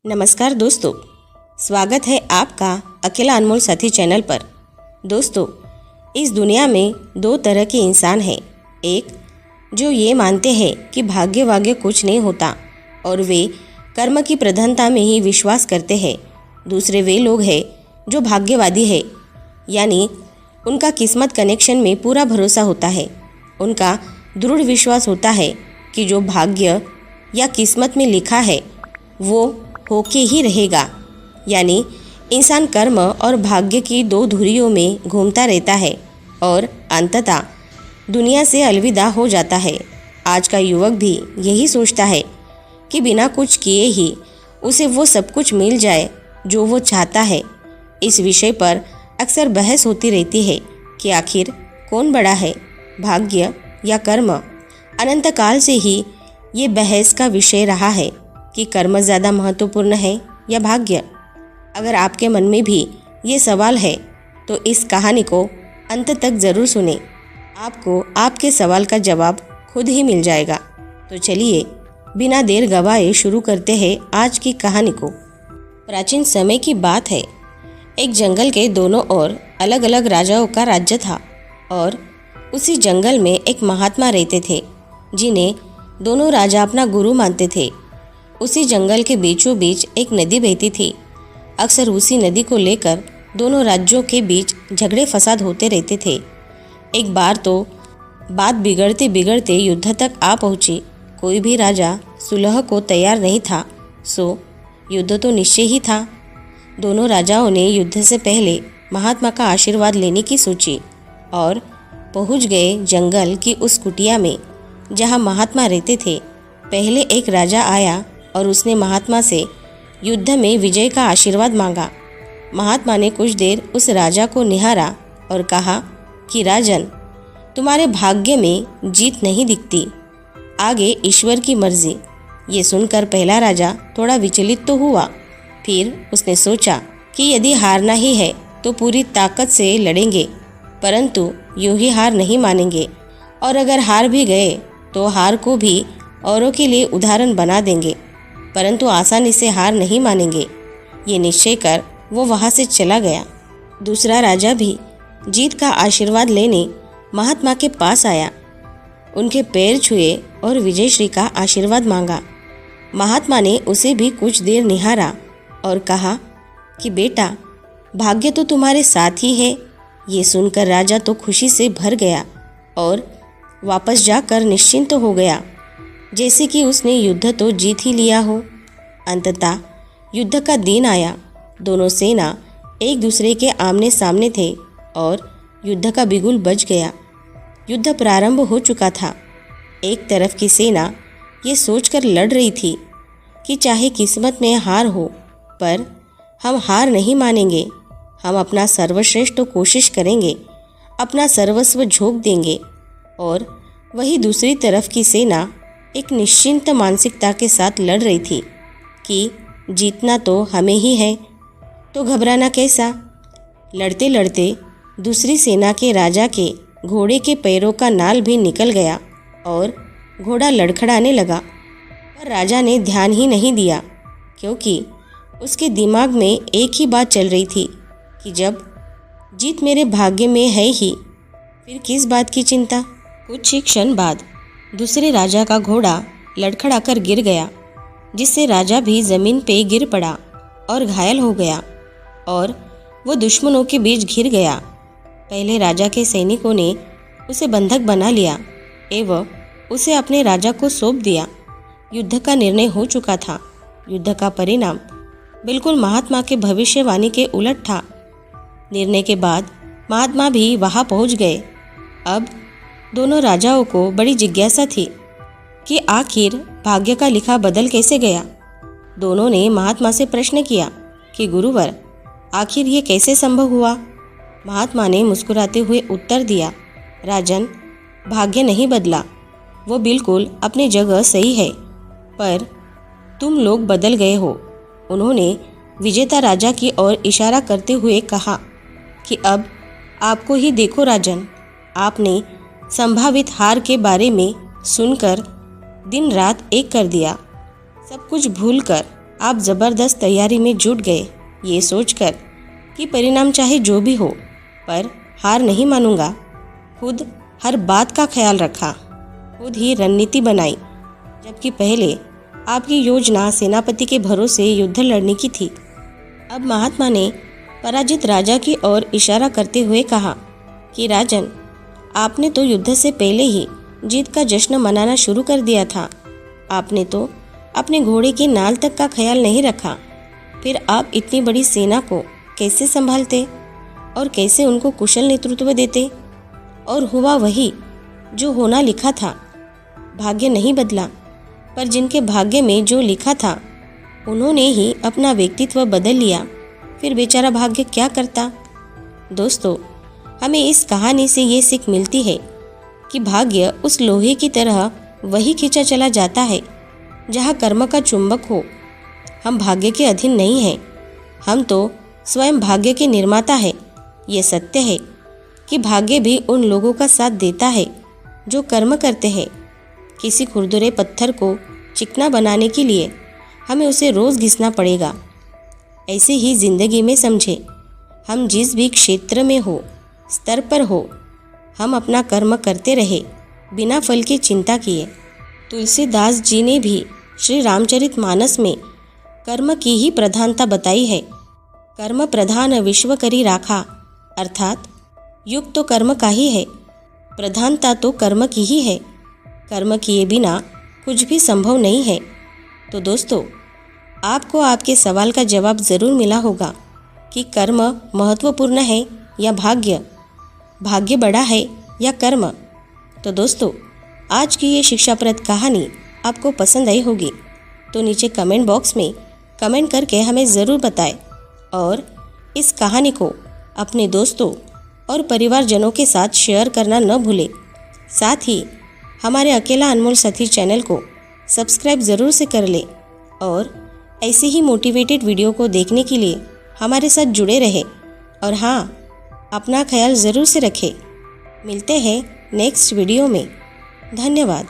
नमस्कार दोस्तों, स्वागत है आपका अकेला अनमोल साथी चैनल पर। दोस्तों, इस दुनिया में दो तरह के इंसान हैं। एक जो ये मानते हैं कि भाग्य वाग्य कुछ नहीं होता और वे कर्म की प्रधानता में ही विश्वास करते हैं। दूसरे वे लोग हैं जो भाग्यवादी है, यानी उनका किस्मत कनेक्शन में पूरा भरोसा होता है। उनका दृढ़ विश्वास होता है कि जो भाग्य या किस्मत में लिखा है वो होके ही रहेगा। यानी इंसान कर्म और भाग्य की दो धुरियों में घूमता रहता है और अंततः दुनिया से अलविदा हो जाता है। आज का युवक भी यही सोचता है कि बिना कुछ किए ही उसे वो सब कुछ मिल जाए जो वो चाहता है। इस विषय पर अक्सर बहस होती रहती है कि आखिर कौन बड़ा है, भाग्य या कर्म। अनंत काल से ही ये बहस का विषय रहा है कि कर्म ज़्यादा महत्वपूर्ण है या भाग्य। अगर आपके मन में भी ये सवाल है तो इस कहानी को अंत तक ज़रूर सुनें। आपको आपके सवाल का जवाब खुद ही मिल जाएगा। तो चलिए बिना देर गवाए शुरू करते हैं आज की कहानी को। प्राचीन समय की बात है। एक जंगल के दोनों ओर अलग अलग राजाओं का राज्य था और उसी जंगल में एक महात्मा रहते थे जिन्हें दोनों राजा अपना गुरु मानते थे। उसी जंगल के बीचों बीच एक नदी बहती थी। अक्सर उसी नदी को लेकर दोनों राज्यों के बीच झगड़े फसाद होते रहते थे। एक बार तो बात बिगड़ते बिगड़ते युद्ध तक आ पहुंची। कोई भी राजा सुलह को तैयार नहीं था, सो युद्ध तो निश्चय ही था। दोनों राजाओं ने युद्ध से पहले महात्मा का आशीर्वाद लेने की सोची और पहुंच गए जंगल की उस कुटिया में जहां महात्मा रहते थे। पहले एक राजा आया और उसने महात्मा से युद्ध में विजय का आशीर्वाद मांगा। महात्मा ने कुछ देर उस राजा को निहारा और कहा कि राजन, तुम्हारे भाग्य में जीत नहीं दिखती, आगे ईश्वर की मर्जी। ये सुनकर पहला राजा थोड़ा विचलित तो हुआ। फिर उसने सोचा कि यदि हारना ही है तो पूरी ताकत से लड़ेंगे, परंतु यूं ही हार नहीं मानेंगे, और अगर हार भी गए तो हार को भी औरों के लिए उदाहरण बना देंगे, परंतु आसानी से हार नहीं मानेंगे। ये निश्चय कर वो वहाँ से चला गया। दूसरा राजा भी जीत का आशीर्वाद लेने महात्मा के पास आया। उनके पैर छुए और विजयश्री का आशीर्वाद मांगा। महात्मा ने उसे भी कुछ देर निहारा और कहा कि बेटा, भाग्य तो तुम्हारे साथ ही है। ये सुनकर राजा तो खुशी से भर गया और वापस जाकर निश्चिंत हो गया, जैसे कि उसने युद्ध तो जीत ही लिया हो। अंततः युद्ध का दिन आया। दोनों सेना एक दूसरे के आमने सामने थे और युद्ध का बिगुल बज गया। युद्ध प्रारंभ हो चुका था। एक तरफ की सेना ये सोचकर लड़ रही थी कि चाहे किस्मत में हार हो, पर हम हार नहीं मानेंगे। हम अपना सर्वश्रेष्ठ कोशिश करेंगे, अपना सर्वस्व झोंक देंगे। और वही दूसरी तरफ की सेना एक निश्चिंत मानसिकता के साथ लड़ रही थी कि जीतना तो हमें ही है, तो घबराना कैसा। लड़ते लड़ते दूसरी सेना के राजा के घोड़े के पैरों का नाल भी निकल गया और घोड़ा लड़खड़ाने लगा। पर राजा ने ध्यान ही नहीं दिया, क्योंकि उसके दिमाग में एक ही बात चल रही थी कि जब जीत मेरे भाग्य में है ही, फिर किस बात की चिंता। कुछ ही क्षण बाद दूसरे राजा का घोड़ा लड़खड़ाकर गिर गया, जिससे राजा भी ज़मीन पे गिर पड़ा और घायल हो गया और वो दुश्मनों के बीच घिर गया। पहले राजा के सैनिकों ने उसे बंधक बना लिया एवं उसे अपने राजा को सौंप दिया। युद्ध का निर्णय हो चुका था। युद्ध का परिणाम बिल्कुल महात्मा के भविष्यवाणी के उलट था। निर्णय के बाद महात्मा भी वहाँ पहुँच गए। अब दोनों राजाओं को बड़ी जिज्ञासा थी कि आखिर भाग्य का लिखा बदल कैसे गया। दोनों ने महात्मा से प्रश्न किया कि गुरुवर, आखिर ये कैसे संभव हुआ। महात्मा ने मुस्कुराते हुए उत्तर दिया, राजन, भाग्य नहीं बदला, वो बिल्कुल अपनी जगह सही है, पर तुम लोग बदल गए हो। उन्होंने विजेता राजा की ओर इशारा करते हुए कहा कि अब आपको ही देखो राजन, आपने संभावित हार के बारे में सुनकर दिन रात एक कर दिया। सब कुछ भूलकर आप ज़बरदस्त तैयारी में जुट गए, ये सोचकर कि परिणाम चाहे जो भी हो, पर हार नहीं मानूंगा। खुद हर बात का ख्याल रखा, खुद ही रणनीति बनाई, जबकि पहले आपकी योजना सेनापति के भरोसे युद्ध लड़ने की थी। अब महात्मा ने पराजित राजा की ओर इशारा करते हुए कहा कि राजन, आपने तो युद्ध से पहले ही जीत का जश्न मनाना शुरू कर दिया था। आपने तो अपने घोड़े की नाल तक का ख्याल नहीं रखा। फिर आप इतनी बड़ी सेना को कैसे संभालते और कैसे उनको कुशल नेतृत्व देते? और हुआ वही जो होना लिखा था। भाग्य नहीं बदला, पर जिनके भाग्य में जो लिखा था उन्होंने ही अपना व्यक्तित्व बदल लिया। फिर बेचारा भाग्य क्या करता? दोस्तों, हमें इस कहानी से ये सीख मिलती है कि भाग्य उस लोहे की तरह वही खींचा चला जाता है जहाँ कर्म का चुंबक हो। हम भाग्य के अधीन नहीं हैं, हम तो स्वयं भाग्य के निर्माता है। ये सत्य है कि भाग्य भी उन लोगों का साथ देता है जो कर्म करते हैं। किसी खुरदुरे पत्थर को चिकना बनाने के लिए हमें उसे रोज़ घिसना पड़ेगा। ऐसे ही जिंदगी में समझे, हम जिस भी क्षेत्र में हो, स्तर पर हो, हम अपना कर्म करते रहे बिना फल की चिंता किए। तुलसीदास जी ने भी श्री रामचरितमानस में कर्म की ही प्रधानता बताई है। कर्म प्रधान विश्व करी राखा, अर्थात युग तो कर्म का ही है, प्रधानता तो कर्म की ही है। कर्म किए बिना कुछ भी संभव नहीं है। तो दोस्तों, आपको आपके सवाल का जवाब ज़रूर मिला होगा कि कर्म महत्वपूर्ण है या भाग्य, भाग्य बड़ा है या कर्म। तो दोस्तों, आज की ये शिक्षाप्रद कहानी आपको पसंद आई होगी, तो नीचे कमेंट बॉक्स में कमेंट करके हमें ज़रूर बताएं और इस कहानी को अपने दोस्तों और परिवारजनों के साथ शेयर करना न भूलें। साथ ही हमारे अकेला अनमोल साथी चैनल को सब्सक्राइब ज़रूर से कर लें और ऐसे ही मोटिवेटेड वीडियो को देखने के लिए हमारे साथ जुड़े रहें। और हाँ, अपना ख्याल ज़रूर से रखें। मिलते हैं नेक्स्ट वीडियो में। धन्यवाद।